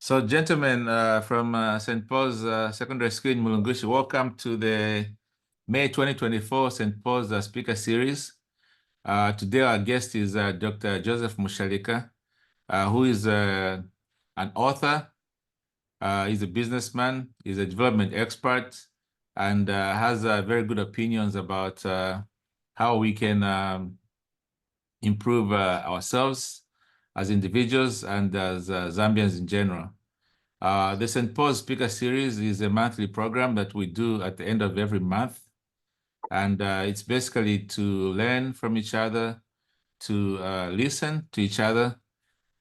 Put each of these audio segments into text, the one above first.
So, gentlemen from St. Paul's Secondary School in Mulungushi, welcome to the May 2024 St. Paul's Speaker Series. Today, our guest is Dr. Joseph Mushalika, who is an author, he's a businessman, he's a development expert, and has very good opinions about how we can improve ourselves as individuals and as Zambians in general. The St. Paul's Speaker Series is a monthly program that we do at the end of every month. And it's basically to learn from each other, to listen to each other,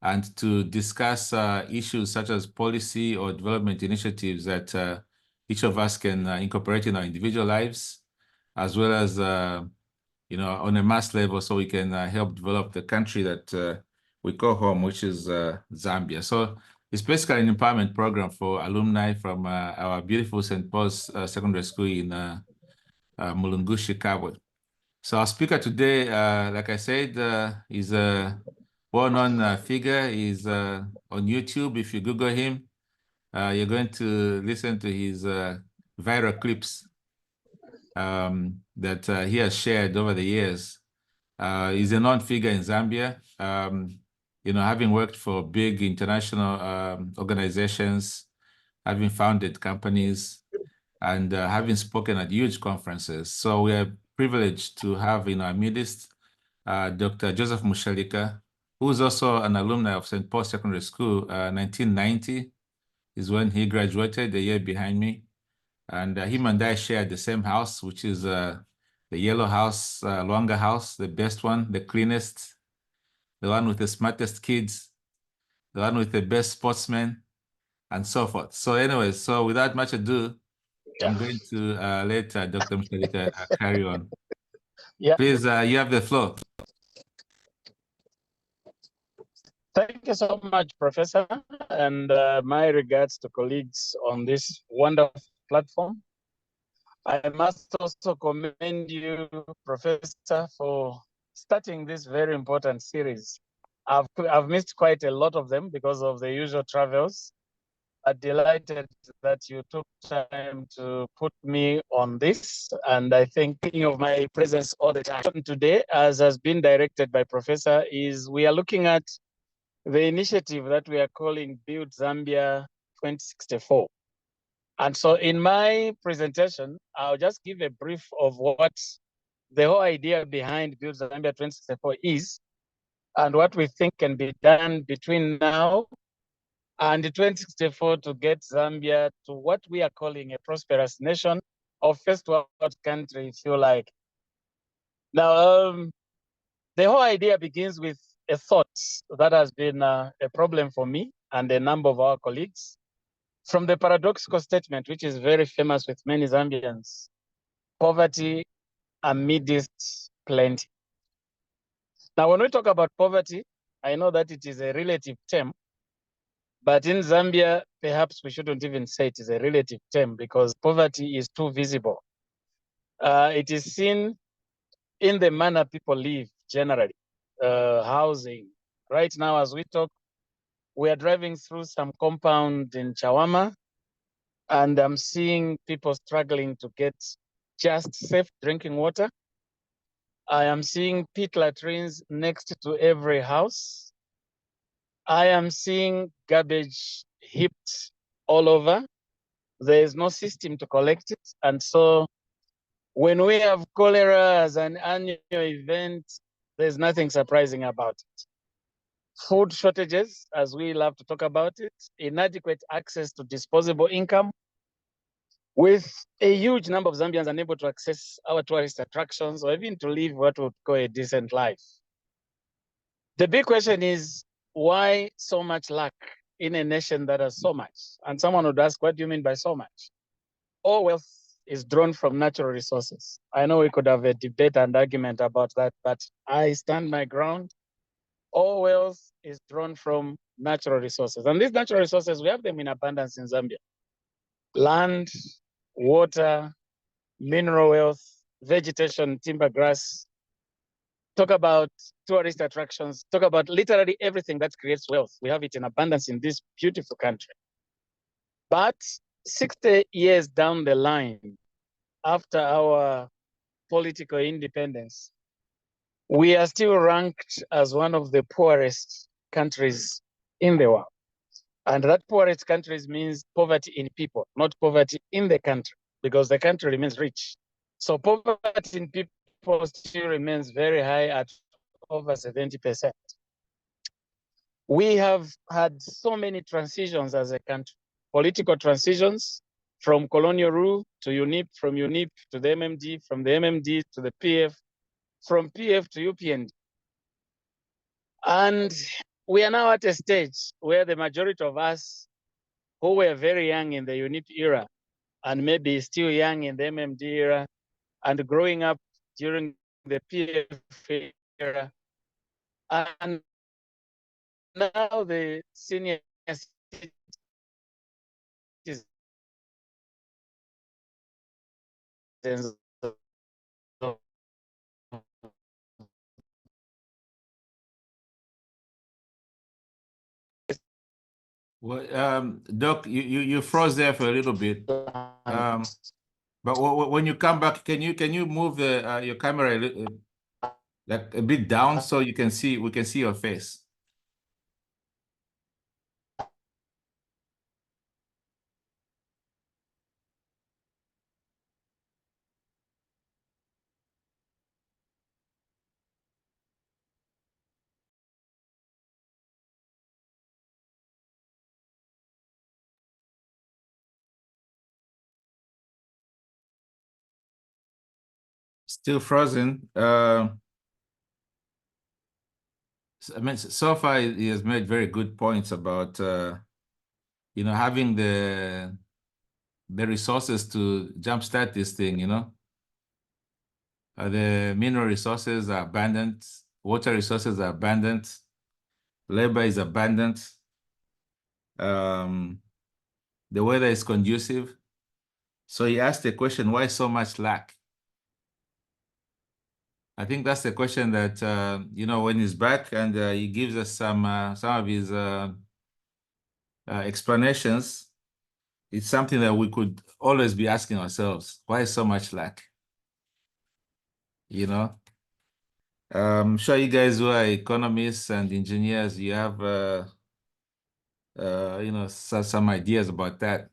and to discuss issues such as policy or development initiatives that each of us can incorporate in our individual lives, as well as, on a mass level, so we can help develop the country that we call home, which is Zambia. So it's basically an empowerment program for alumni from our beautiful St. Paul's Secondary School in Mulungushi, Kabwe. So our speaker today, like I said, is a well-known figure. He's on YouTube. If you Google him, you're going to listen to his viral clips that he has shared over the years. He's a known figure in Zambia, having worked for big international organizations, having founded companies, and having spoken at huge conferences. So we are privileged to have in our midst Dr. Joseph Mushalika, who is also an alumni of St. Paul's Secondary School. 1990 is when he graduated, the year behind me. And him and I shared the same house, which is the yellow house, longer house, the best one, the cleanest, the one with the smartest kids, the one with the best sportsmen, and so forth. So anyway, so without much ado, I'm going to let Dr. Mushalika carry on. Yeah. Please, you have the floor. Thank you so much, Professor, and my regards to colleagues on this wonderful platform. I must also commend you, Professor, for starting this very important series. I've missed quite a lot of them because of the usual travels. I'm delighted that you took time to put me on this, and I think thinking of my presence all the time. Today, as has been directed by Professor, is we are looking at the initiative that we are calling Build Zambia 2064. And so in my presentation, I'll just give a brief of what the whole idea behind Build Zambia 2064 is, and what we think can be done between now and 2064 to get Zambia to what we are calling a prosperous nation or first world country, if you like. Now, the whole idea begins with a thought that has been a problem for me and a number of our colleagues. From the paradoxical statement, which is very famous with many Zambians, poverty amidst plenty. Now, when we talk about poverty, I know that it is a relative term, but in Zambia, perhaps we shouldn't even say it is a relative term because poverty is too visible. It is seen in the manner people live generally, housing. Right now, as we talk, we are driving through some compound in Chawama, and I'm seeing people struggling to get just safe drinking water. I am seeing pit latrines next to every house. I am seeing garbage heaped all over. There is no system to collect it. And so when we have cholera as an annual event, there's nothing surprising about it. Food shortages, as we love to talk about it, inadequate access to disposable income, with a huge number of Zambians unable to access our tourist attractions or even to live what we would call a decent life. The big question is, why so much lack in a nation that has so much? And someone would ask, what do you mean by so much? All wealth is drawn from natural resources. I know we could have a debate and argument about that, but I stand my ground. All wealth is drawn from natural resources. And these natural resources, we have them in abundance in Zambia. Land, water, mineral wealth, vegetation, timber, grass, talk about tourist attractions, talk about literally everything that creates wealth. We have it in abundance in this beautiful country. But 60 years down the line, after our political independence, we are still ranked as one of the poorest countries in the world. And that poorest countries means poverty in people, not poverty in the country, because the country remains rich. So poverty in people still remains very high at over 70%. We have had so many transitions as a country, political transitions from colonial rule to UNIP, from UNIP to the MMD, from the MMD to the PF, from PF to UPND. And we are now at a stage where the majority of us who were very young in the UNIP era and maybe still young in the MMD era and growing up during the PF era, and now the senior citizens of Well, Doc, you froze there for a little bit. But when you come back, can you move the your camera like a bit down so we can see your face? Still frozen. I mean, so far he has made very good points about having the resources to jumpstart this thing. The mineral resources are abundant, water resources are abundant, labor is abundant, the weather is conducive. So he asked the question, why so much lack? I think that's the question that, when he's back and he gives us some of his explanations, it's something that we could always be asking ourselves, why so much lack? I'm sure you guys who are economists and engineers, you have, some ideas about that.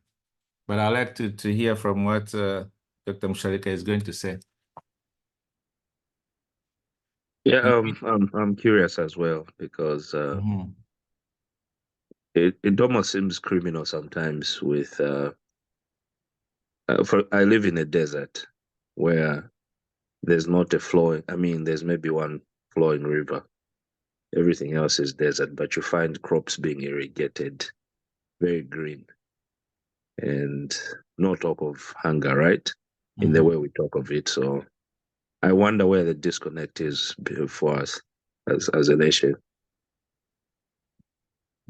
But I'd like to hear from what Dr. Mushalika is going to say. Yeah, I'm curious as well because it almost seems criminal sometimes with I live in a desert where there's not a flowing, I mean, there's maybe one flowing river. Everything else is desert, but you find crops being irrigated, very green, and no talk of hunger, right? In the way we talk of it. So I wonder where the disconnect is for us as a nation.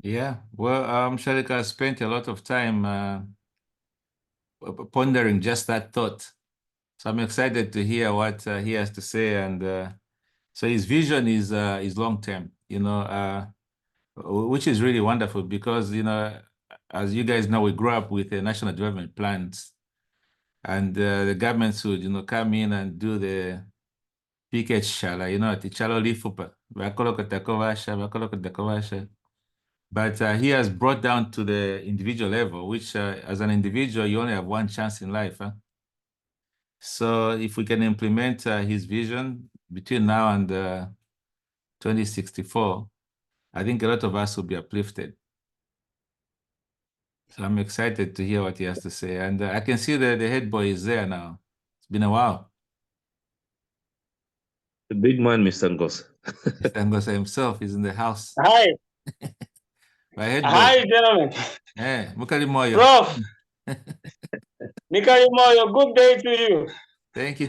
Yeah, well, Shalika spent a lot of time pondering just that thought. So I'm excited to hear what he has to say. And so his vision is long term, which is really wonderful because, as you guys know, we grew up with the national development plans, and the governments would, come in and do the PK shala, tichalo lifupa, but he has brought down to the individual level, which as an individual, you only have one chance in life. Huh? So if we can implement his vision between now and 2064, I think a lot of us will be uplifted. So I'm excited to hear what he has to say. And I can see that the head boy is there now. It's been a while. The big man, Mr. Ngosa. Mr. Ngosa himself is in the house. Hi. My head boy. Hi, gentlemen. Hey, Mukali Moyo. Prof. Mikari Moyo, good day to you. Thank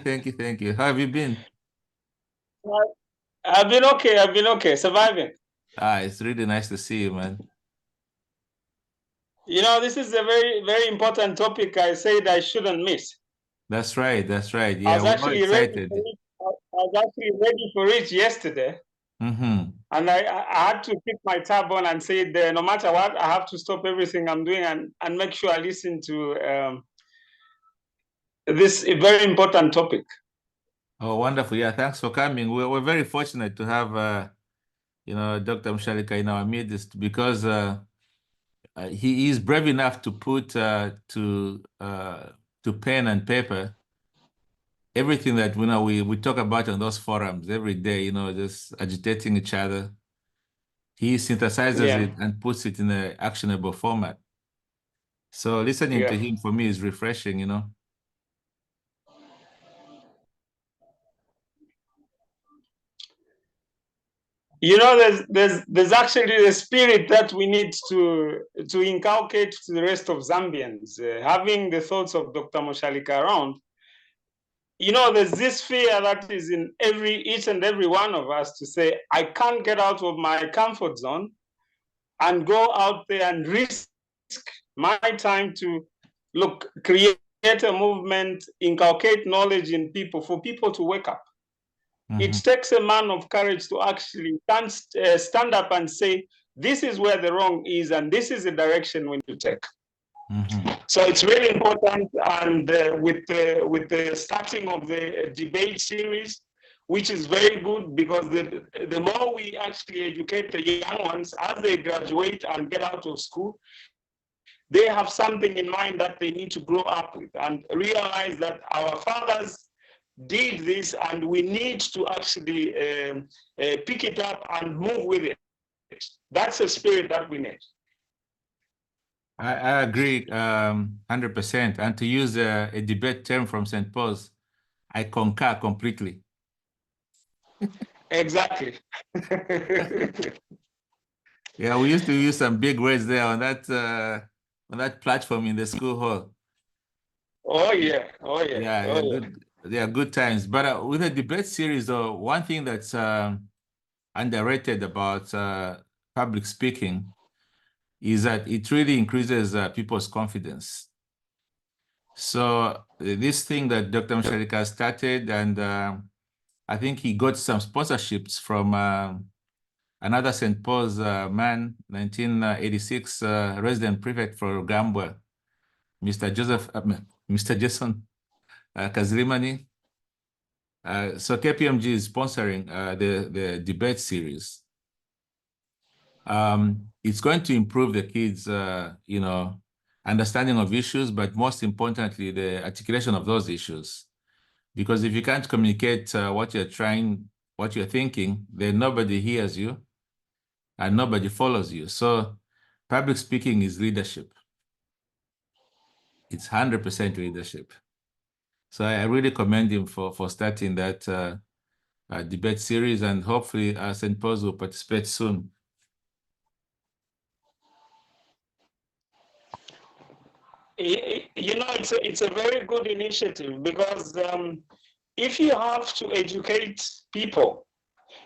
you. How have you been? I've been okay, surviving. It's really nice to see you, man. This is a very, very important topic I said I shouldn't miss. That's right. Yeah, I was we're all actually ready excited. for it. I was actually ready for it yesterday. Mm-hmm. And I had to keep my tab on and say, no matter what, I have to stop everything I'm doing and make sure I listen to this very important topic. Oh, wonderful. Yeah, thanks for coming. We're very fortunate to have, Dr. Mushalika in our midst because he is brave enough to put to pen and paper everything that we talk about on those forums every day, just agitating each other. He synthesizes it and puts it in an actionable format. So listening to him for me is refreshing, There's actually the spirit that we need to inculcate to the rest of Zambians. Having the thoughts of Dr. Mushalika around, there's this fear that is in each and every one of us to say, I can't get out of my comfort zone and go out there and risk my time to create a movement, inculcate knowledge in people, for people to wake up. Mm-hmm. It takes a man of courage to actually stand up and say, this is where the wrong is, and this is the direction we need to take. Mm-hmm. So it's really important, and with the starting of the debate series, which is very good, because the more we actually educate the young ones as they graduate and get out of school, they have something in mind that they need to grow up with and realize that our fathers did this, and we need to actually pick it up and move with it. That's the spirit that we need. I agree 100%. And to use a debate term from St. Paul's, I concur completely. Exactly. Yeah, we used to use some big words there on that platform in the school hall. Oh yeah, oh yeah. Yeah, oh, good. They are good times. But with the debate series, though, one thing that's underrated about public speaking is that it really increases people's confidence. So this thing that Dr. Mushalika started, and I think he got some sponsorships from another St. Paul's man, 1986 resident prefect for Gambia, Mr. Jason Kazirimani. So KPMG is sponsoring the debate series. It's going to improve the kids, understanding of issues, but most importantly, the articulation of those issues. Because if you can't communicate what you're thinking, then nobody hears you and nobody follows you. So public speaking is leadership. It's 100% leadership. So I really commend him for starting that debate series, and hopefully St. Paul's will participate soon. It's a very good initiative, because if you have to educate people,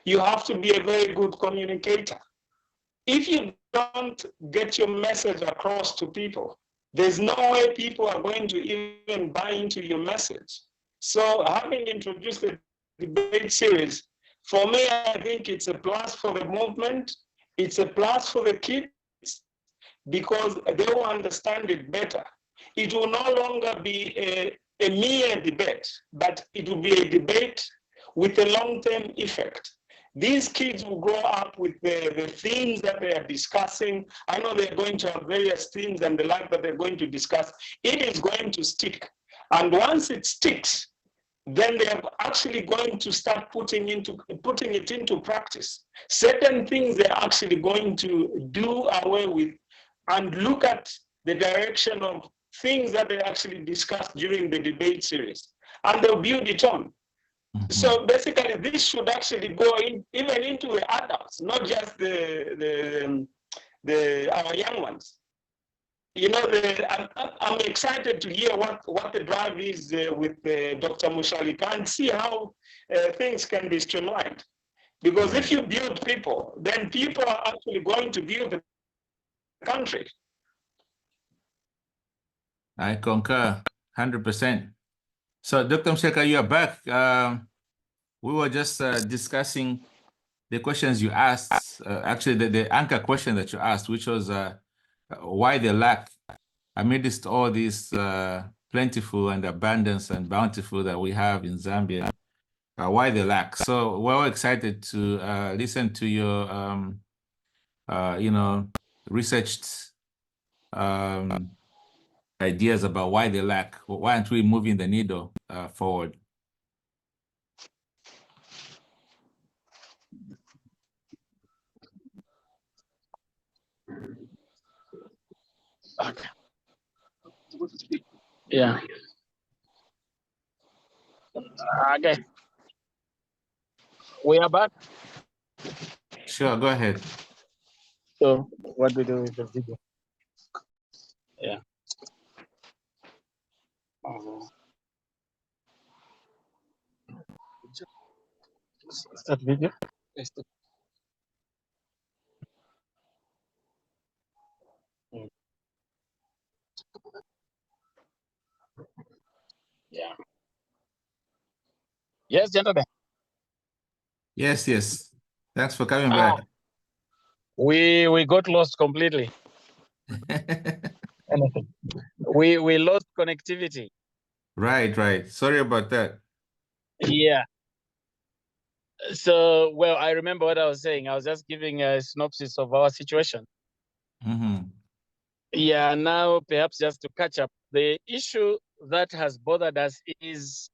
you have to be a very good communicator. If you don't get your message across to people, there's no way people are going to even buy into your message. So having introduced the debate series, for me, I think it's a plus for the movement. It's a plus for the kids, because they will understand it better. It will no longer be a mere debate, but it will be a debate with a long-term effect. These kids will grow up with the themes that they are discussing. I know they're going to have various themes and the like that they're going to discuss. It is going to stick. And once it sticks, then they're actually going to start putting it into practice. Certain things they're actually going to do away with and look at the direction of things that they actually discussed during the debate series, and they'll build it on. Mm-hmm. So basically, this should actually go even into the adults, not just our young ones. I'm excited to hear what the drive is with Dr. Mushalika, and see how things can be streamlined. Because if you build people, then people are actually going to build the country. I concur 100%. So, Dr. Mushalika, you are back. we were just discussing the questions you asked, actually the anchor question that you asked, which was why the lack amidst all this plentiful and abundance and bountiful that we have in Zambia, why the lack? So we're all excited to listen to your, researched ideas about why the lack. Why aren't we moving the needle forward? Okay. Yeah. Okay. We are back. Sure, go ahead. So what we do with the video? Yeah. Start video. Yeah. Yes, gentlemen. Yes. Thanks for coming back. We got lost completely. We lost connectivity. Right. Sorry about that. Yeah. So, well, I remember what I was saying. I was just giving a synopsis of our situation. Mm-hmm. Yeah, now perhaps just to catch up, the issue that has bothered us is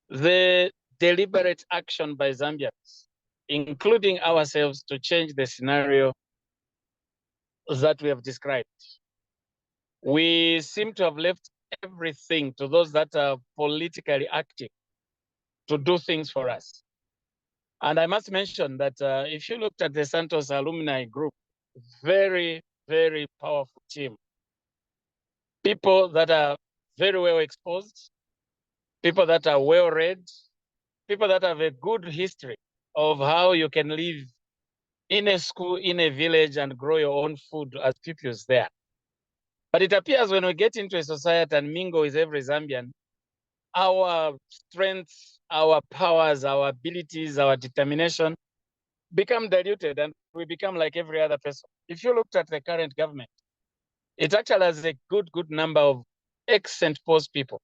the deliberate action by Zambians, including ourselves, to change the scenario that we have described. We seem to have left everything to those that are politically active to do things for us. And I must mention that if you looked at the Santos alumni group, very, very powerful team. People that are very well exposed, people that are well read, people that have a good history of how you can live in a school, in a village, and grow your own food as pupils there. But it appears when we get into a society and mingle with every Zambian, our strengths, our powers, our abilities, our determination become diluted and we become like every other person. If you looked at the current government, it actually has a good number of ex-St. Paul's people.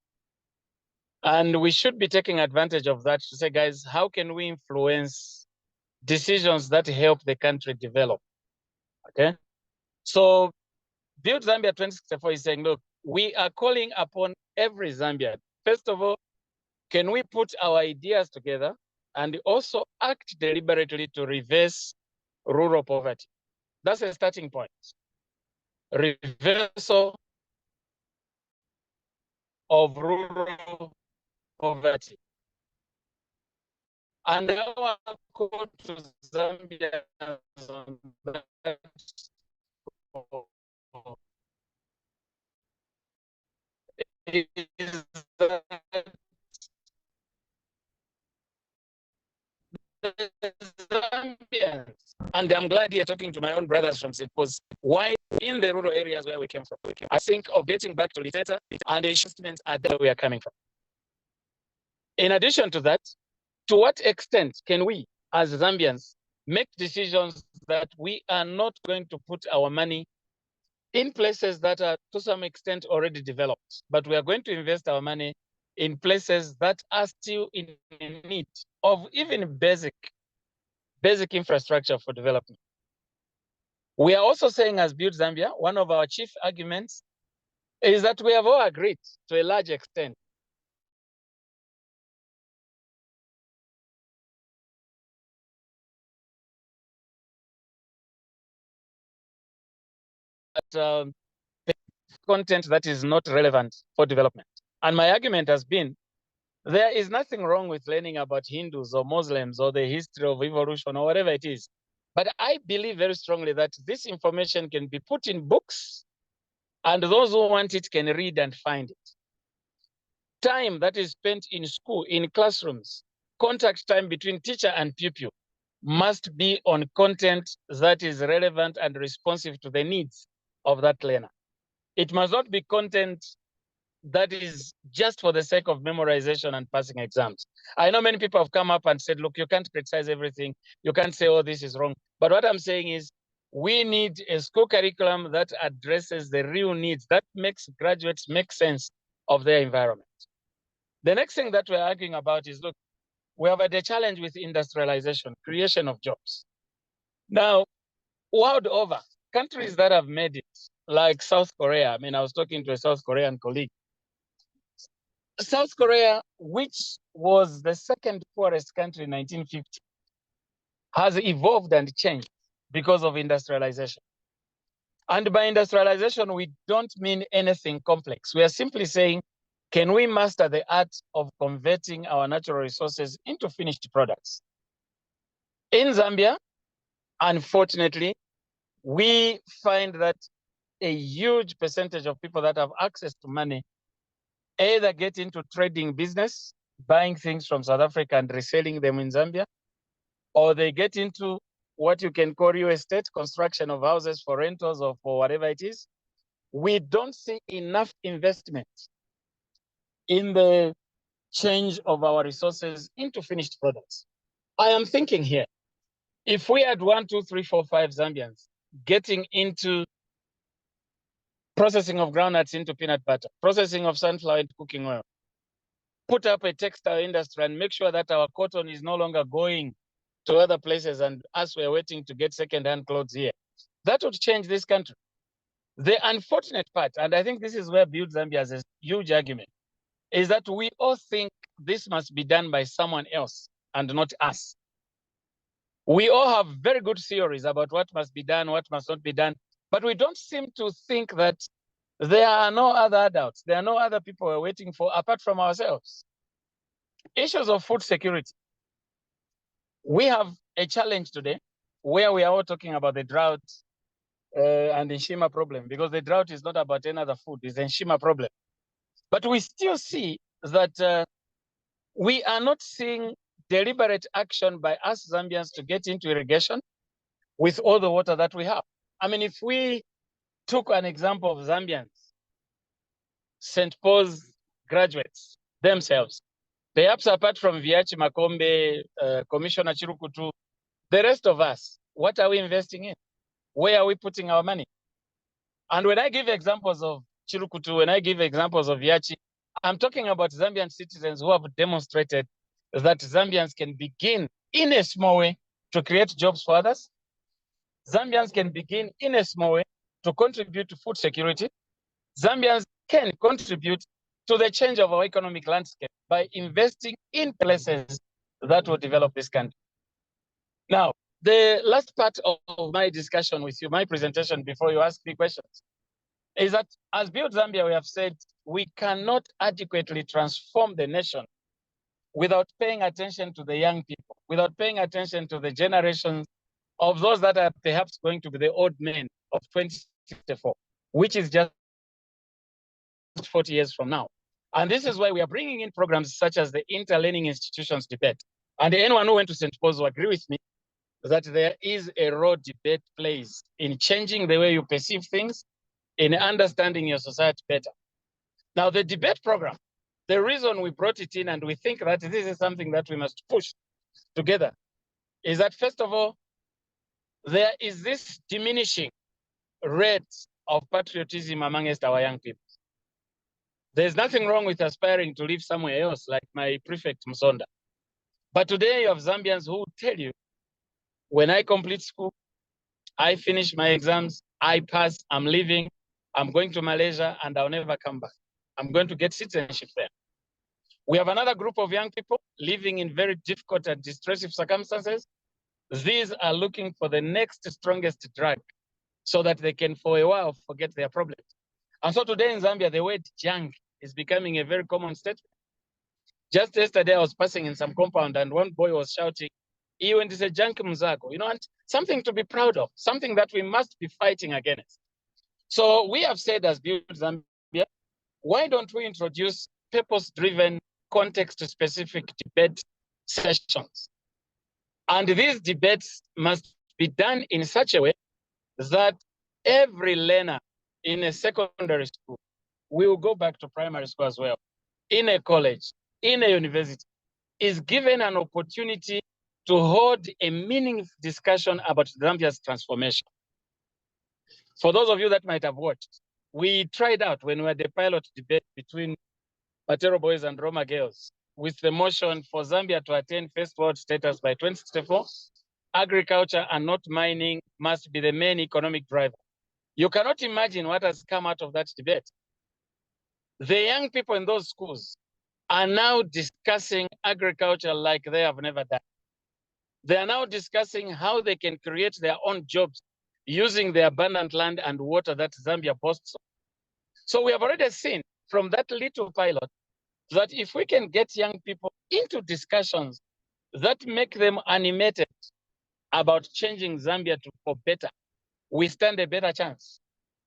And we should be taking advantage of that to say, guys, how can we influence decisions that help the country develop? Okay. So Build Zambia 2064 is saying, look, we are calling upon every Zambian. First of all, can we put our ideas together and also act deliberately to reverse rural poverty? That's a starting point. Reversal of rural poverty. And our call to Zambia is that Zambians, and I'm glad you're talking to my own brothers from St. Paul's. Why in the rural areas where we came from? I think of getting back to Liteta and the adjustments are there we are coming from. In addition to that, to what extent can we, as Zambians, make decisions that we are not going to put our money in places that are to some extent already developed, but we are going to invest our money in places that are still in need of even basic infrastructure for development. We are also saying, as Build Zambia, one of our chief arguments is that we have all agreed to a large extent that content that is not relevant for development. And my argument has been, there is nothing wrong with learning about Hindus or Muslims or the history of evolution or whatever it is. But I believe very strongly that this information can be put in books and those who want it can read and find it. Time that is spent in school, in classrooms, contact time between teacher and pupil must be on content that is relevant and responsive to the needs of that learner. It must not be content that is just for the sake of memorization and passing exams. I know many people have come up and said, look, you can't criticize everything. You can't say, oh, this is wrong. But what I'm saying is we need a school curriculum that addresses the real needs, that makes graduates make sense of their environment. The next thing that we're arguing about is, look, we have had a challenge with industrialization, creation of jobs. Now, world over, countries that have made it, like South Korea, I mean, I was talking to a South Korean colleague. South Korea, which was the second poorest country in 1950, has evolved and changed because of industrialization. And by industrialization, we don't mean anything complex. We are simply saying, can we master the art of converting our natural resources into finished products? In Zambia, unfortunately, we find that a huge percentage of people that have access to money either get into trading business, buying things from South Africa and reselling them in Zambia, or they get into what you can call real estate, construction of houses for rentals or for whatever it is. We don't see enough investment in the change of our resources into finished products. I am thinking here, if we had 1, 2, 3, 4, 5 Zambians getting into processing of groundnuts into peanut butter, processing of sunflower into cooking oil, put up a textile industry and make sure that our cotton is no longer going to other places and us we're waiting to get second-hand clothes here. That would change this country. The unfortunate part, and I think this is where Build Zambia has a huge argument, is that we all think this must be done by someone else and not us. We all have very good theories about what must be done, what must not be done, but we don't seem to think that there are no other adults, there are no other people we're waiting for apart from ourselves. Issues of food security. We have a challenge today where we are all talking about the drought and the Nshima problem, because the drought is not about any other food, it's the Nshima problem. But we still see that we are not seeing deliberate action by us Zambians to get into irrigation with all the water that we have. I mean, if we took an example of Zambians, St. Paul's graduates themselves, perhaps apart from Viachi Makombe, Commissioner Chirukutu, the rest of us, what are we investing in? Where are we putting our money? And when I give examples of Chirukutu, when I give examples of Viachi, I'm talking about Zambian citizens who have demonstrated that Zambians can begin in a small way to create jobs for others. Zambians can begin in a small way to contribute to food security. Zambians can contribute to the change of our economic landscape by investing in places that will develop this country. Now, the last part of my discussion with you, my presentation before you ask me questions, is that as Build Zambia, we have said we cannot adequately transform the nation without paying attention to the young people, without paying attention to the generations of those that are perhaps going to be the old men of 2064, which is just 40 years from now. And this is why we are bringing in programs such as the Interlearning Institutions Debate. And anyone who went to St. Paul's will agree with me that there is a role debate plays in changing the way you perceive things, in understanding your society better. Now, the debate program, the reason we brought it in and we think that this is something that we must push together is that, first of all, there is this diminishing rate of patriotism amongst our young people. There's nothing wrong with aspiring to live somewhere else, like my prefect Musonda. But today you have Zambians who tell you, when I complete school, I finish my exams, I pass, I'm leaving, I'm going to Malaysia, and I'll never come back. I'm going to get citizenship there. We have another group of young people living in very difficult and distressing circumstances. These are looking for the next strongest drug so that they can, for a while, forget their problems. And so today in Zambia, the word junk is becoming a very common statement. Just yesterday, I was passing in some compound and one boy was shouting, "Iwe ndise junk mzako," you know, and something to be proud of, something that we must be fighting against. So we have said as Build Zambia, why don't we introduce purpose-driven, context-specific debate sessions? And these debates must be done in such a way that every learner in a secondary school we will go back to primary school as well, in a college, in a university, is given an opportunity to hold a meaningful discussion about Zambia's transformation. For those of you that might have watched, we tried out when we had the pilot debate between Matero boys and Roma girls with the motion for Zambia to attain first world status by 2064. Agriculture and not mining must be the main economic driver. You cannot imagine what has come out of that debate. The young people in those schools are now discussing agriculture like they have never done. They are now discussing how they can create their own jobs using the abundant land and water that Zambia boasts. So we have already seen from that little pilot that if we can get young people into discussions that make them animated about changing Zambia for better, we stand a better chance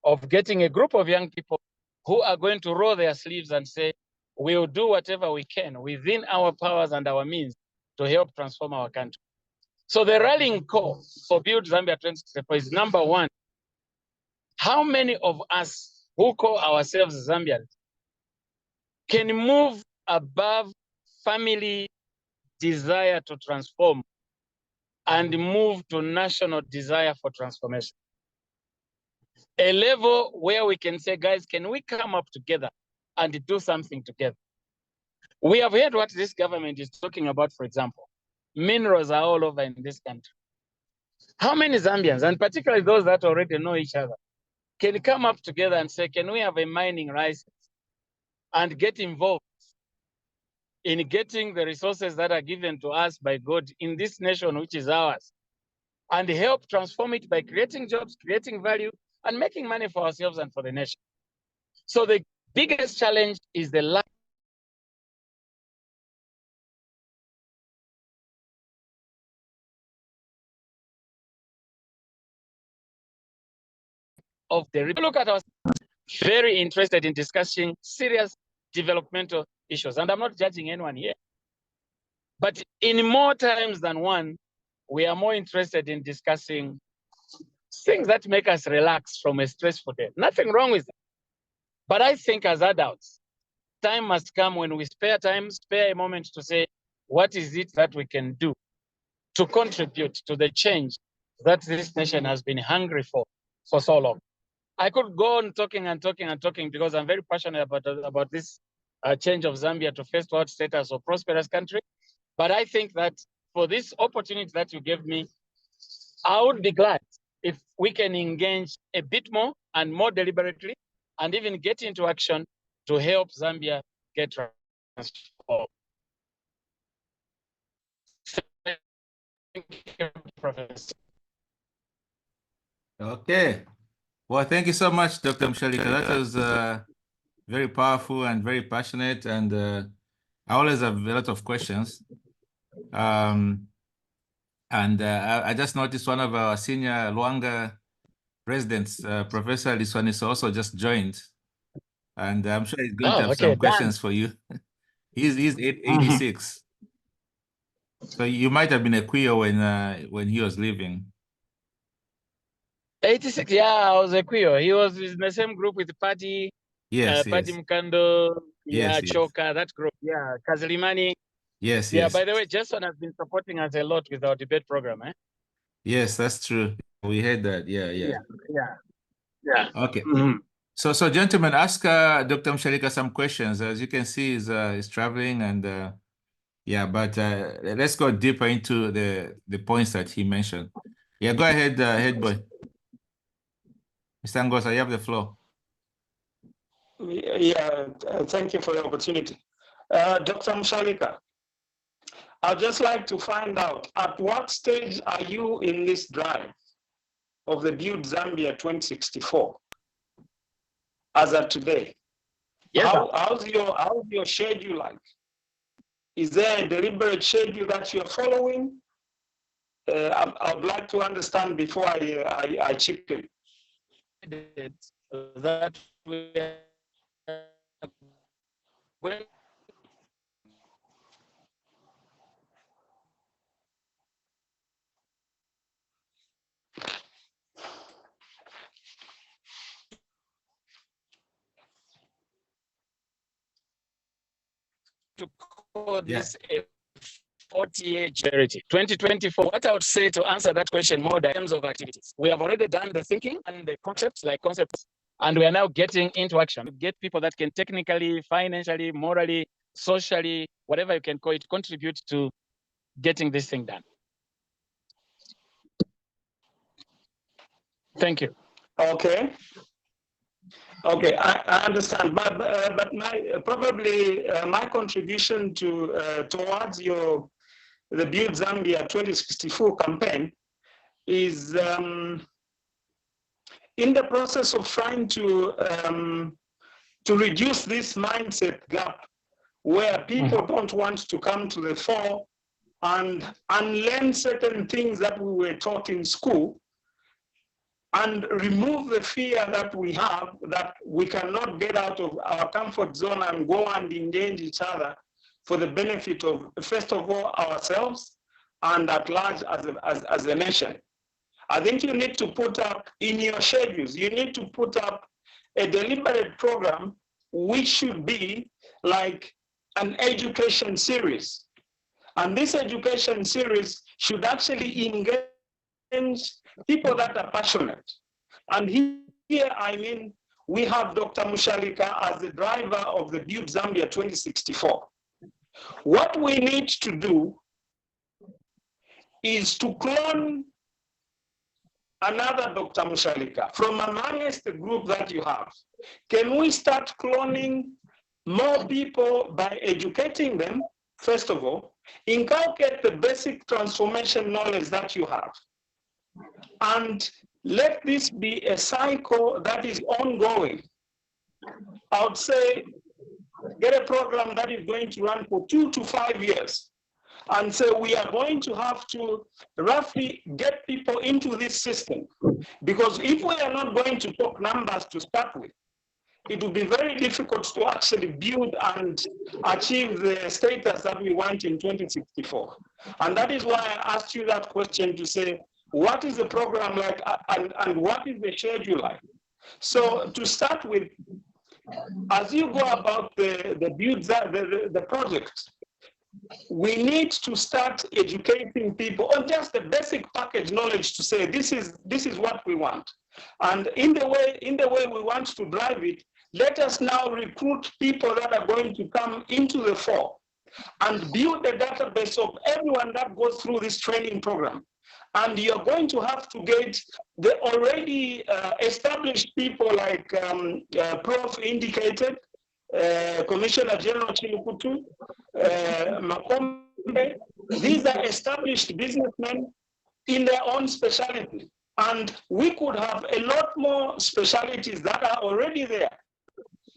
of getting a group of young people who are going to roll their sleeves and say, we'll do whatever we can within our powers and our means to help transform our country. So the rallying call for Build Zambia 2064 is number one. How many of us who call ourselves Zambians can move above family desire to transform and move to national desire for transformation? A level where we can say, guys, can we come up together and do something together? We have heard what this government is talking about, for example. Minerals are all over in this country. How many Zambians, and particularly those that already know each other, can come up together and say, can we have a mining license and get involved in getting the resources that are given to us by God in this nation, which is ours, and help transform it by creating jobs, creating value, and making money for ourselves and for the nation? So the biggest challenge is the lack of the. Look at us, very interested in discussing serious developmental issues. And I'm not judging anyone here. But in more times than one, we are more interested in discussing things that make us relax from a stressful day. Nothing wrong with that. But I think as adults, time must come when we spare time, spare a moment to say, what is it that we can do to contribute to the change that this nation has been hungry for so long? I could go on talking and talking and talking because I'm very passionate about this change of Zambia to first world status or prosperous country. But I think that for this opportunity that you gave me, I would be glad if we can engage a bit more and more deliberately and even get into action to help Zambia get transformed. Thank you, Professor. Okay. Well, thank you so much, Dr. Mushalika. That was very powerful and very passionate, and I always have a lot of questions. I just noticed one of our senior Luanga residents, Professor Liswaniso, also just joined, and I'm sure he's going to have some questions for you. He's 86. So you might have been a queer when he was living. 86, yeah, I was a queer. He was in the same group with Patty. Yes, Patty yes. Mkando, yeah, Yes, yes. Choka, that group, yeah, Kazilimani. Yes, Yeah, yes. by the way, Jason has been supporting us a lot with our debate program, eh? Yes, that's true. We heard that. Yeah. Okay. Mm-hmm. So gentlemen, ask Dr. Mushalika some questions. As you can see, he's traveling, and yeah, but let's go deeper into the points that he mentioned. Yeah, go ahead, head boy. Mr. Ngosa, you have the floor. Yeah, thank you for the opportunity. Dr. Mushalika, I'd just like to find out, at what stage are you in this drive of the Build Zambia 2064 as of today? Yes, how's your schedule like? Is there a deliberate schedule that you're following? I would like to understand before I chip in. That we when to call this a 40-year charity. 2024, what I would say to answer that question more in terms of activities. We have already done the thinking and the concepts, and we are now getting into action. Get people that can technically, financially, morally, socially, whatever you can call it, contribute to getting this thing done. Thank you. Okay. Okay, I understand, but my contribution to towards the Build Zambia 2064 campaign is in the process of trying to reduce this mindset gap where people don't want to come to the fore and unlearn certain things that we were taught in school, and remove the fear that we have that we cannot get out of our comfort zone and go and engage each other for the benefit of, first of all, ourselves and at large as a nation. I think you need to put up in your schedules, you need to put up a deliberate program which should be like an education series. And this education series should actually engage people that are passionate. And here, I mean, we have Dr. Mushalika as the driver of the Build Zambia 2064. What we need to do is to clone another Dr. Mushalika from amongst the group that you have. Can we start cloning more people by educating them, first of all, inculcate the basic transformation knowledge that you have, and let this be a cycle that is ongoing. I would say get a program that is going to run for 2 to 5 years. And so we are going to have to roughly get people into this system, because if we are not going to talk numbers to start with, it will be very difficult to actually build and achieve the status that we want in 2064. And that is why I asked you that question to say, what is the program like and what is the schedule like? So to start with, as you go about the project, we need to start educating people on just the basic package knowledge to say this is what we want. And in the way we want to drive it, let us now recruit people that are going to come into the fore and build a database of everyone that goes through this training program. And you're going to have to get the already established people like Prof indicated, Commissioner General Chilukutu, Makombe. These are established businessmen in their own specialty. And we could have a lot more specialties that are already there.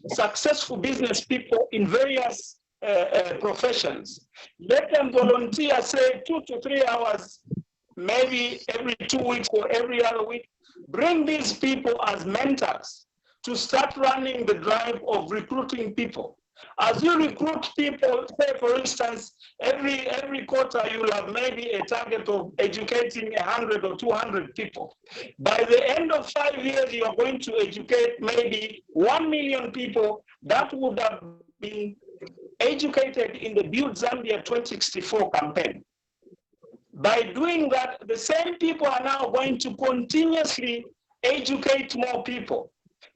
Successful business people in various professions. Let them volunteer, say 2 to 3 hours, maybe every 2 weeks or every other week. Bring these people as mentors to start running the drive of recruiting people. As you recruit people, say for instance, every quarter you'll have maybe a target of educating 100 or 200 people. By the end of 5 years, you're going to educate maybe 1 million people that would have been educated in the Build Zambia 2064 campaign. By doing that, the same people are now going to continuously educate more people,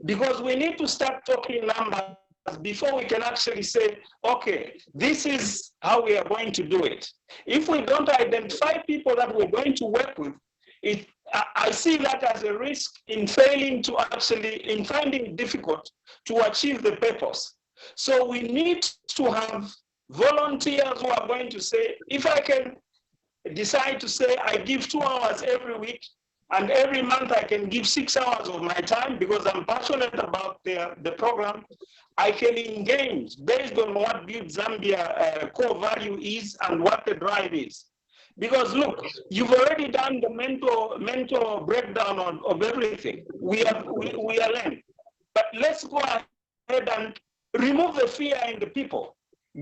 because we need to start talking numbers before we can actually say, okay, this is how we are going to do it. If we don't identify people that we're going to work with, I see that as a risk in failing to in finding it difficult to achieve the purpose. So we need to have volunteers who are going to say, if I can decide to say I give 2 hours every week, and every month I can give 6 hours of my time because I'm passionate about the program, I can engage based on what Build Zambia core value is and what the drive is. Because look, you've already done the mental breakdown of everything. We are learning. But let's go ahead and remove the fear in the people.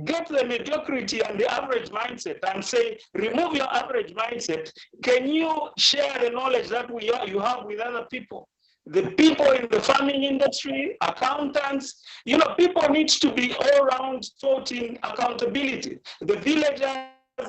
Get the mediocrity and the average mindset and say, remove your average mindset. Can you share the knowledge that you have with other people? the people in the farming industry, accountants. You know, people need to be all around taught in accountability. The villagers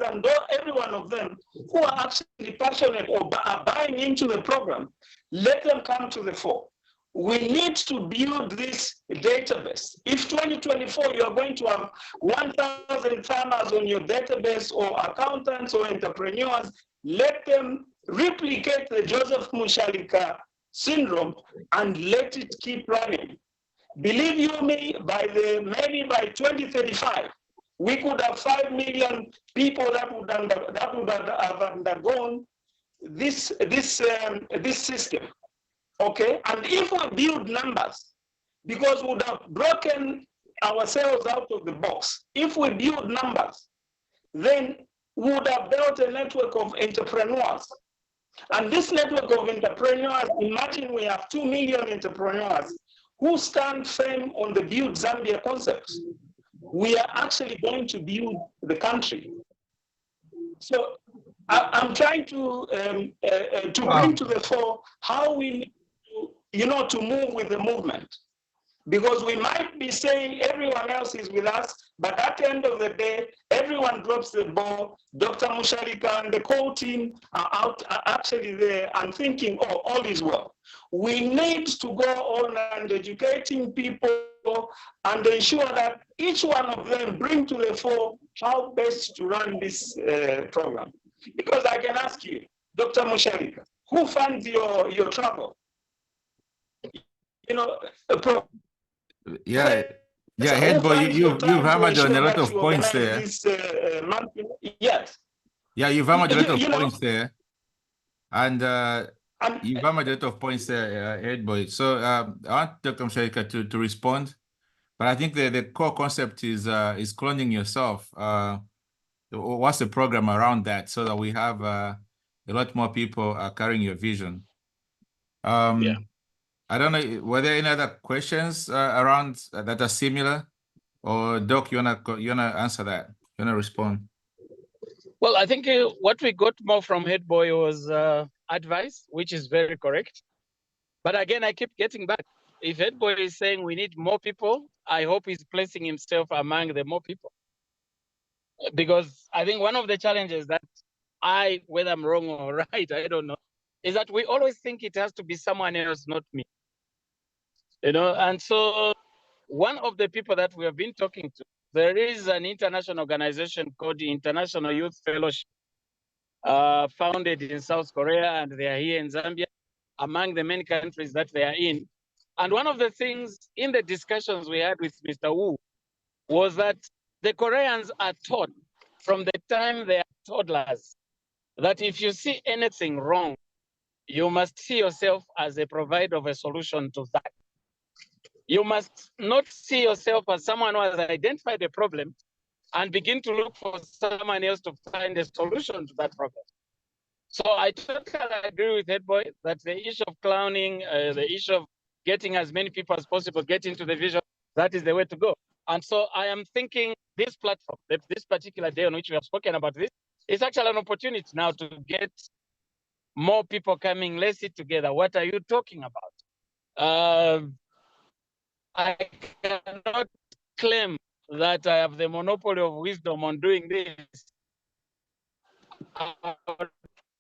and every one of them who are actually passionate or are buying into the program, let them come to the fore. We need to build this database. If 2024 you are going to have 1,000 farmers on your database or accountants or entrepreneurs, let them replicate the Joseph Mushalika syndrome and let it keep running. Believe you me, maybe by 2035, we could have 5 million people that would have undergone this system. Okay, and if we build numbers, because we would have broken ourselves out of the box. If we build numbers, then we would have built a network of entrepreneurs. And this network of entrepreneurs, imagine we have 2 million entrepreneurs who stand firm on the Build Zambia concept. We are actually going to build the country. So I'm trying to bring to the fore how we need to move with the movement. Because we might be saying everyone else is with us, but at the end of the day, everyone drops the ball. Dr. Mushalika and the core team are actually there and thinking, oh, all is well. We need to go on and educating people and ensure that each one of them bring to the fore how best to run this program. Because I can ask you, Dr. Mushalika, who funds your travel? You know, Yeah, head boy, you've hammered on a lot of points there. Yes. Yeah, you've hammered a lot of points there. And you've hammered a lot of points there, head boy. So I want Dr. Mushalika to respond. But I think the core concept is cloning yourself. What's the program around that so that we have a lot more people carrying your vision? Yeah. I don't know, were there any other questions around that are similar? Or Doc, you wanna answer that? You wanna respond? Well, I think what we got more from Head Boy was advice, which is very correct. But again, I keep getting back. If Head Boy is saying we need more people, I hope he's placing himself among the more people. Because I think one of the challenges that whether I'm wrong or right, I don't know, is that we always think it has to be someone else, not me. And so one of the people that we have been talking to, there is an international organization called the International Youth Fellowship, founded in South Korea, and they are here in Zambia, among the many countries that they are in. And one of the things in the discussions we had with Mr. Wu was that the Koreans are taught from the time they are toddlers that if you see anything wrong, you must see yourself as a provider of a solution to that. You must not see yourself as someone who has identified a problem and begin to look for someone else to find a solution to that problem. So I totally agree with Head Boy that the issue of clowning, the issue of getting as many people as possible, get into the vision, that is the way to go. And so I am thinking this platform, this particular day on which we have spoken about this, is actually an opportunity now to get more people coming. Let's sit together. What are you talking about? I cannot claim that I have the monopoly of wisdom on doing this. I would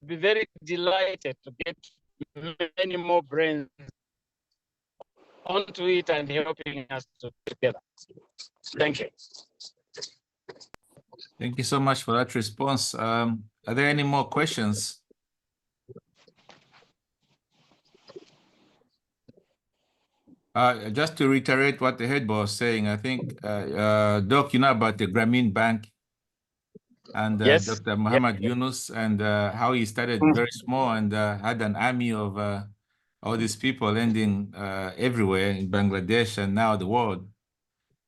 be very delighted to get many more brains onto it and helping us together. Thank you. Thank you so much for that response. Are there any more questions? Just to reiterate what the head boy was saying, I think, Doc, you know about the Grameen Bank and Yes. Dr. Muhammad Yunus and how he started very small and had an army of all these people ending everywhere in Bangladesh and now the world.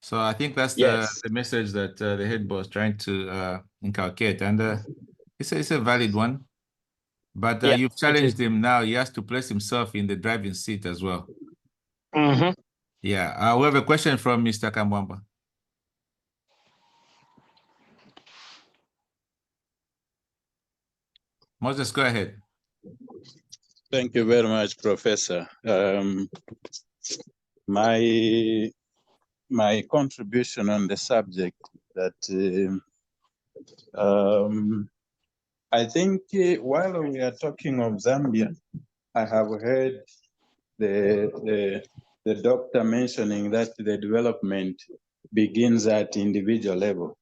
So I think that's the message that the head boy is trying to inculcate, and it's a valid one. But you've challenged him now. He has to place himself in the driving seat as well. Mm-hmm. Yeah, we have a question from Mr. Kambwamba. Moses, go ahead. Thank you very much, Professor. My contribution on the subject that I think while we are talking of Zambia, I have heard the doctor mentioning that the development begins at individual level.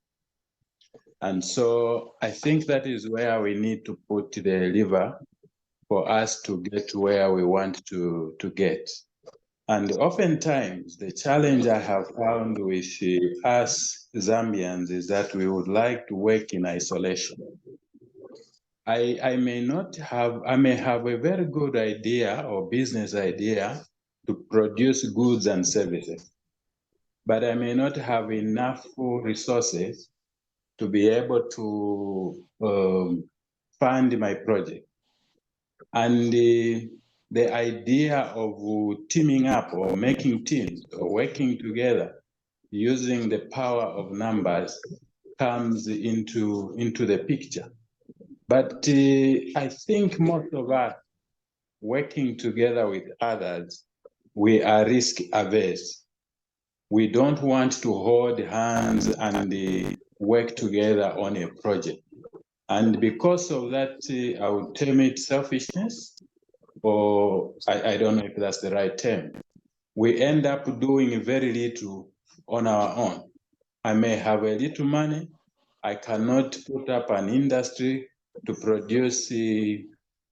And so I think that is where we need to put the lever for us to get to where we want to get. And oftentimes, the challenge I have found with us Zambians is that we would like to work in isolation. I may have a very good idea or business idea to produce goods and services, but I may not have enough resources to be able to fund my project. And the idea of teaming up or making teams or working together using the power of numbers comes into the picture. But I think most of us working together with others, we are risk averse. We don't want to hold hands and work together on a project. And because of that, I would term it selfishness, or I don't know if that's the right term. We end up doing very little on our own. I may have a little money. I cannot put up an industry to produce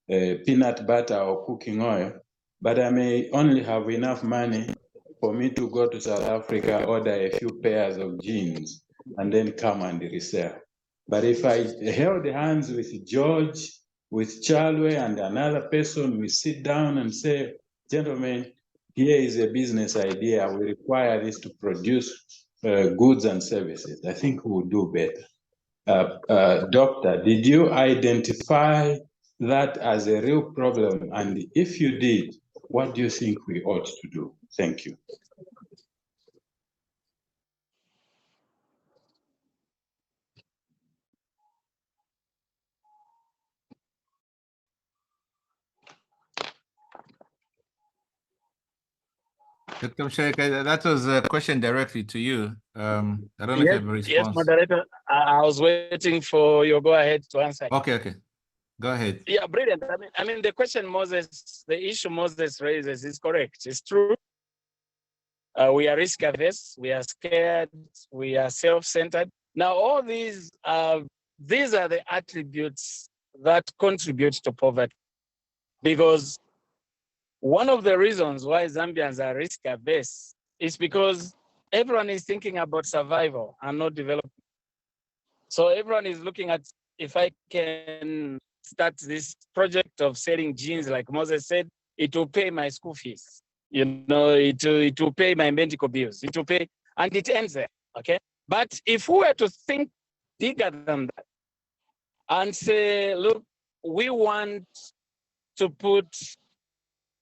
peanut butter or cooking oil, but I may only have enough money for me to go to South Africa, order a few pairs of jeans, and then come and resell. But if I held hands with George, with Charlie, and another person, we sit down and say, gentlemen, here is a business idea. We require this to produce goods and services. I think we will do better. Doctor, did you identify that as a real problem? And if you did, what do you think we ought to do? Thank you. Dr. Mushalika, that was a question directly to you. I don't know if you have a response. Yes, moderator. I was waiting for your go ahead to answer. Okay. Go ahead. Yeah, brilliant. I mean, the question the issue Moses raises is correct. It's true. We are risk averse. We are scared. We are self-centered. Now, all these are the attributes that contribute to poverty, because one of the reasons why Zambians are risk averse is because everyone is thinking about survival and not development. So everyone is looking at, if I can start this project of selling jeans, like Moses said, it will pay my school fees. You know, it will pay my medical bills. It will pay, and it ends there, okay? But if we were to think bigger than that and say, look, we want to put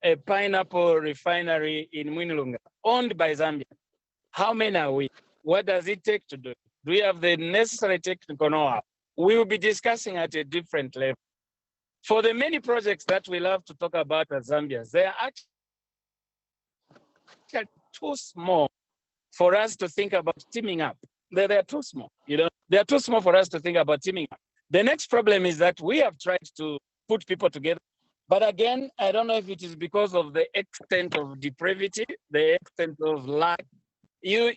a pineapple refinery in Mwinilunga, owned by Zambia. How many are we? What does it take to do it? Do we have the necessary technical know-how? We will be discussing at a different level. For the many projects that we love to talk about as Zambians, they are actually too small for us to think about teaming up. They are too small, you know. They are too small for us to think about teaming up. The next problem is that we have tried to put people together. But again, I don't know if it is because of the extent of depravity, the extent of lack. You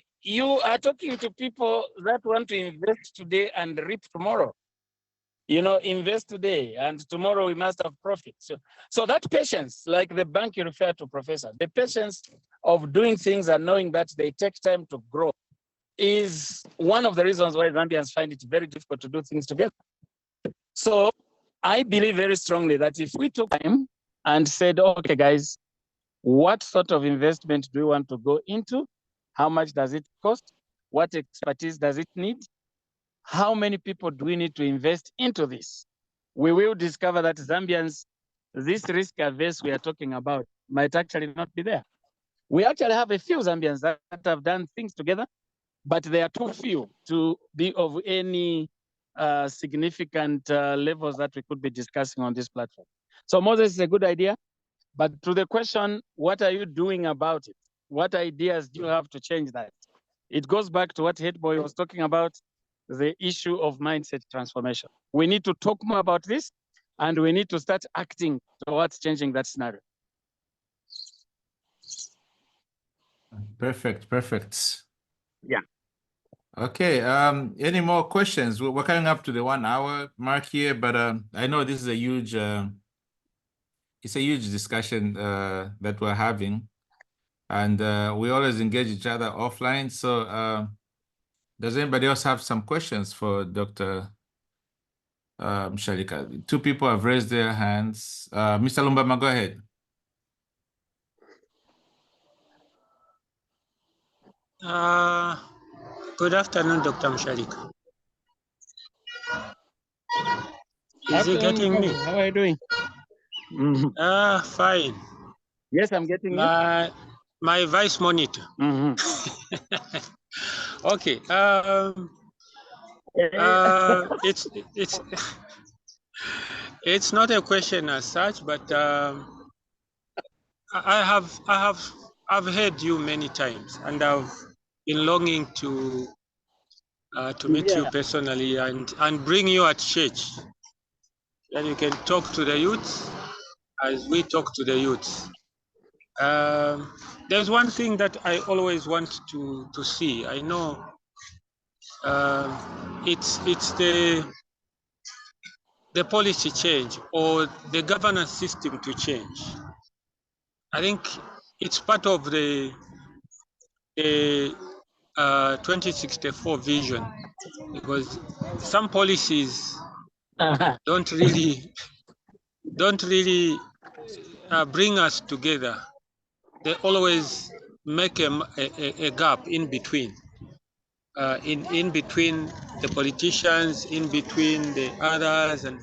are talking to people that want to invest today and reap tomorrow. You know, invest today and tomorrow we must have profit. So that patience, like the bank you referred to, Professor, the patience of doing things and knowing that they take time to grow is one of the reasons why Zambians find it very difficult to do things together. So I believe very strongly that if we took time and said, okay, guys, what sort of investment do we want to go into? How much does it cost? What expertise does it need? How many people do we need to invest into this? We will discover that Zambians, this risk averse we are talking about might actually not be there. We actually have a few Zambians that have done things together, but they are too few to be of any significant levels that we could be discussing on this platform. So Moses is a good idea. But to the question, what are you doing about it? What ideas do you have to change that? It goes back to what Headboy was talking about, the issue of mindset transformation. We need to talk more about this, and we need to start acting towards changing that scenario. Perfect. Yeah. Okay. Any more questions? We're coming up to the 1 hour mark here, but I know this is a huge it's a huge discussion that we're having, and we always engage each other offline. So does anybody else have some questions for Dr. Mushalika? 2 people have raised their hands. Mr. Lumbama, go ahead. Good afternoon, Dr. Mushalika. Is he getting me? How are you doing? Fine. Yes, I'm getting you. My vice monitor. Okay. It's not a question as such, but I've heard you many times, and I've been longing to meet you personally and bring you at church, and you can talk to the youth as we talk to the youth. There's one thing that I always want to see. I know it's the policy change or the governance system to change. I think it's part of the 2064 vision, because some policies don't really bring us together. They always make a gap in between. In between the politicians, in between the others, and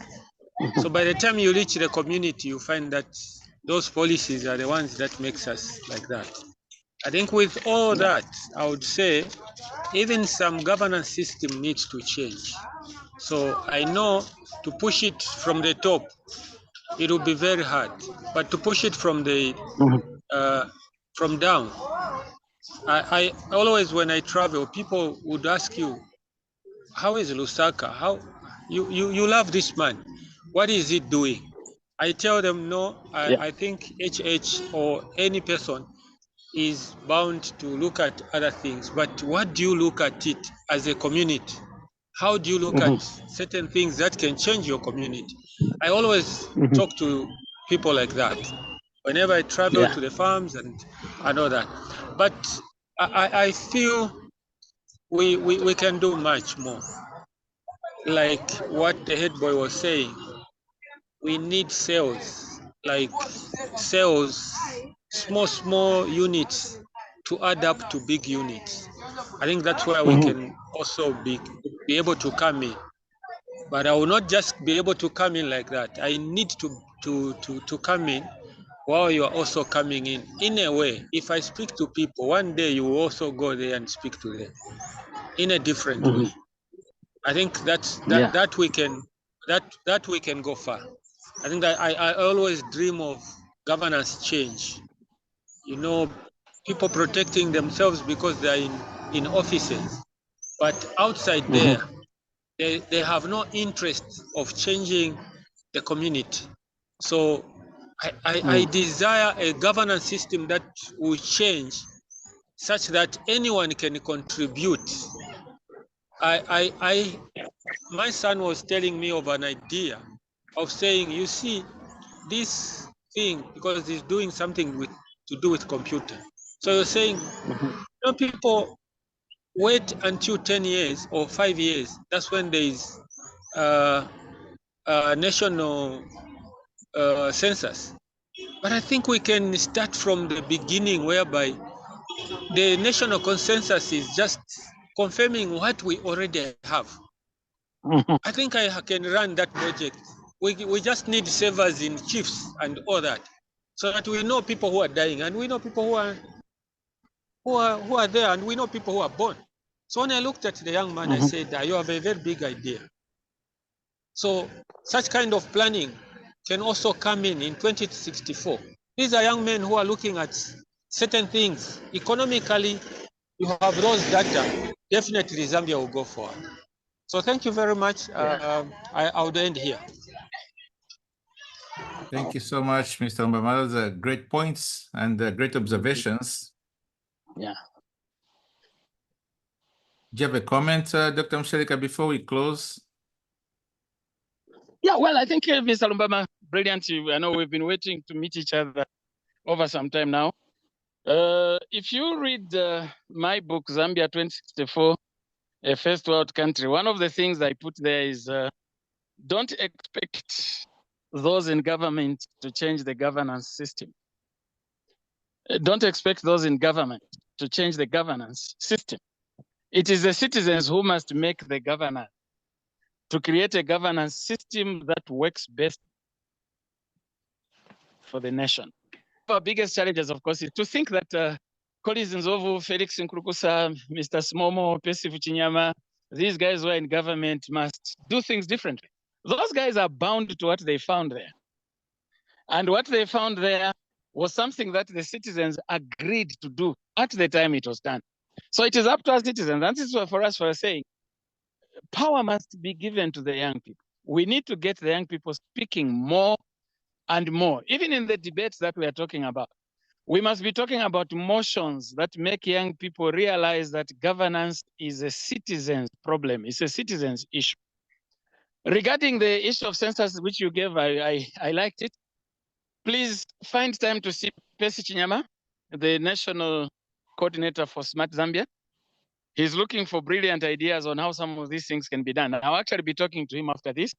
so by the time you reach the community, you find that those policies are the ones that makes us like that. I think with all that, I would say even some governance system needs to change. So I know to push it from the top, it will be very hard, but to push it from the from down, I always, when I travel, people would ask you, how is Lusaka? How you love this man? What is he doing? I tell them, no, I think HH or any person is bound to look at other things. But what do you look at it as a community? How do you look at certain things that can change your community? I always talk to people like that whenever I travel to the farms and all that. But I feel we can do much more. Like what the head boy was saying, we need cells, like cells, small units to add up to big units. I think that's where we can also be able to come in. But I will not just be able to come in like that. I need to come in while you are also coming in a way. If I speak to people, one day you will also go there and speak to them in a different way. I think that we can go far. I think that I always dream of governance change. You know, people protecting themselves because they're in offices, but outside there, they have no interest of changing the community. So I desire a governance system that will change such that anyone can contribute. My son was telling me of an idea of saying, you see, this thing, because he's doing something to do with computer. So you're saying, people wait until 10 years or 5 years. That's when there is national census. But I think we can start from the beginning, whereby the national consensus is just confirming what we already have. I think I can run that project. We just need savers in chiefs and all that, so that we know people who are dying, and we know people who are there, and we know people who are born. So when I looked at the young man, I said, you have a very big idea. So such kind of planning can also come in 2064. These are young men who are looking at certain things. Economically, you have those data, definitely Zambia will go forward. So thank you very much. I would end here. Thank you so much, Mr. Mbama. Those are great points and great observations. Yeah. Do you have a comment, Dr. Mushalika, before we close? Yeah, well, I think Mr. Lumbama, brilliant. I know we've been waiting to meet each other over some time now. If you read my book, Zambia 2064, a first world country, one of the things I put there is don't expect those in government to change the governance system. Don't expect those in government to change the governance system. It is the citizens who must make the governance, to create a governance system that works best for the nation. Our biggest challenges, of course, is to think that Collins Nzovu, Felix Nkrukusa, Mr. Smomo, Pesif Chinyama, these guys who are in government must do things differently. Those guys are bound to what they found there. And what they found there was something that the citizens agreed to do at the time it was done. So it is up to us citizens, and this is for us for saying, power must be given to the young people. We need to get the young people speaking more and more, even in the debates that we are talking about. We must be talking about motions that make young people realize that governance is a citizen's problem. It's a citizen's issue. Regarding the issue of census, which you gave, I liked it. Please find time to see Percy Chinyama, the national coordinator for Smart Zambia. He's looking for brilliant ideas on how some of these things can be done. I'll actually be talking to him after this,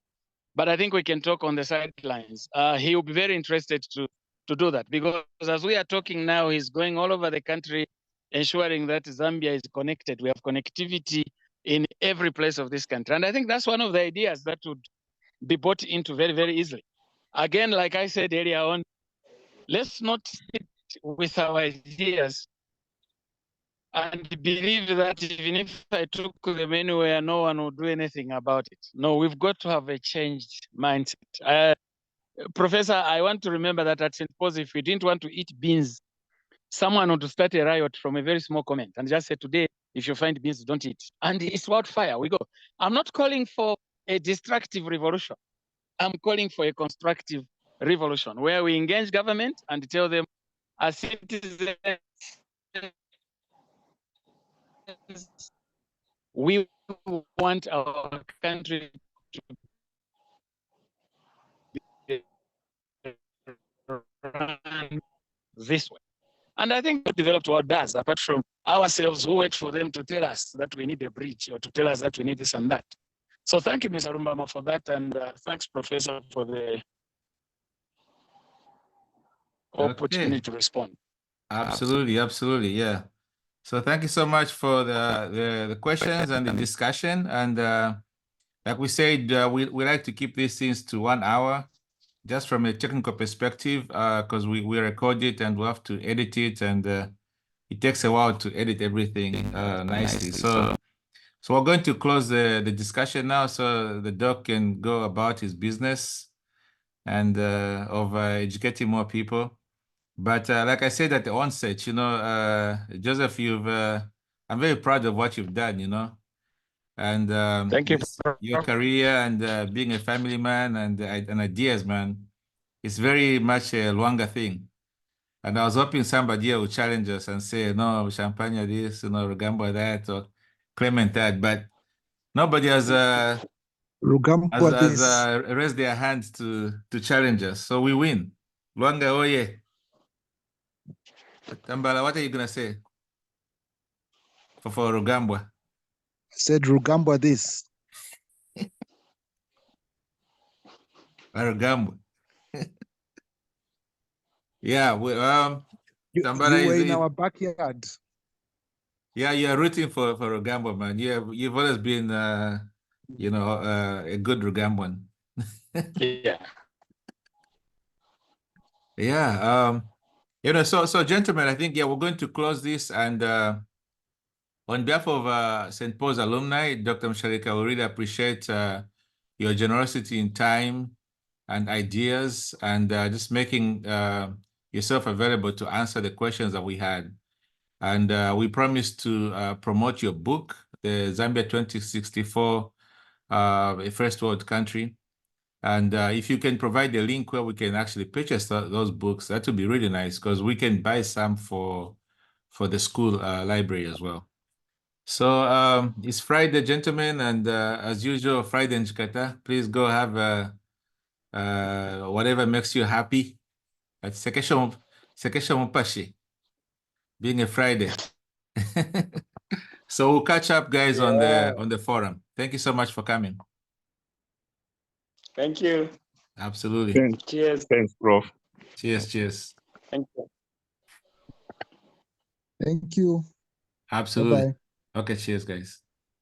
but I think we can talk on the sidelines. He will be very interested to do that, because as we are talking now, he's going all over the country, ensuring that Zambia is connected. We have connectivity in every place of this country. And I think that's one of the ideas that would be brought into very, very easily. Again, like I said earlier on, let's not sit with our ideas and believe that even if I took them anywhere, no one will do anything about it. No, we've got to have a changed mindset. Professor, I want to remember that at St. Paul's, if we didn't want to eat beans, someone would start a riot from a very small comment and just say, today, if you find beans, don't eat. And it's wildfire, we go. I'm not calling for a destructive revolution. I'm calling for a constructive revolution where we engage government and tell them, as citizens, we want our country to be run this way. And I think what developed world does, apart from ourselves who wait for them to tell us that we need a bridge or to tell us that we need this and that. So thank you, Mr. Rumbama, for that. And thanks, Professor, for the opportunity to respond. Absolutely, absolutely, yeah. So thank you so much for the questions and the discussion. And like we said, we like to keep these things to 1 hour, just from a technical perspective, because we record it and we have to edit it, and it takes a while to edit everything nicely. So we're going to close the discussion now, so the doc can go about his business and of educating more people. But like I said at the onset, Joseph, I'm very proud of what you've done, and Thank you. your career and being a family man and ideas, man, it's very much a Luanga thing. And I was hoping somebody here would challenge us and say, no, Champagne this, Rugambwa that, or Clement that, but nobody has raised their hands to challenge us. So we win. Luanga, oh yeah. Tambala, what are you gonna say for Rugambwa? I said Rugambwa this. Rugambwa. Yeah, You were in our backyard. Yeah, you're rooting for Rugambwa, man. You've always been a good Rugambwan. Yeah. Yeah. So gentlemen, I think we're going to close this, and on behalf of St. Paul's alumni, Dr. Mushalika, we really appreciate your generosity in time and ideas, and just making yourself available to answer the questions that we had. And we promise to promote your book, the Zambia 2064, a first world country. And if you can provide a link where we can actually purchase those books, that would be really nice, because we can buy some for the school library as well. So it's Friday, gentlemen, and as usual, Friday in Jakarta. Please go have whatever makes you happy. Sekesha Mopashi, being a Friday. So we'll catch up, guys, on the forum. Thank you so much for coming. Thank you. Absolutely. Cheers. Thanks, Prof. Cheers. Thank you. Thank you. Absolutely. Bye-bye. Okay, cheers, guys.